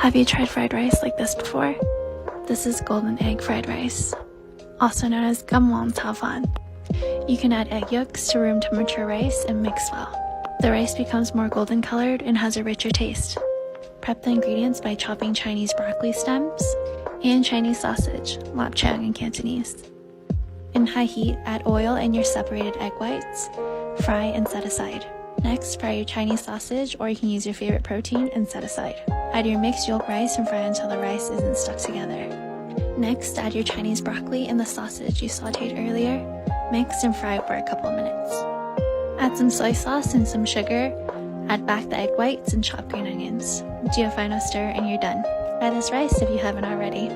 Have you tried fried rice like this before? This is golden egg fried rice, also known as gamwon tafan. You can add egg yolks to room temperature rice and mix well. The rice becomes more golden colored and has a richer taste. Prep the ingredients by chopping Chinese broccoli stems and Chinese sausage, lapchang in Cantonese. In high heat, add oil and your separated egg whites. Fry and set aside. Next, fry your Chinese sausage, or you can use your favorite protein and set aside. Add your mixed yolk rice and fry until the rice isn't stuck together. Next, add your Chinese broccoli and the sausage you sauteed earlier. Mix and fry for a couple of minutes. Add some soy sauce and some sugar. Add back the egg whites and chopped green onions. Do a final stir and you're done. Try this rice if you haven't already.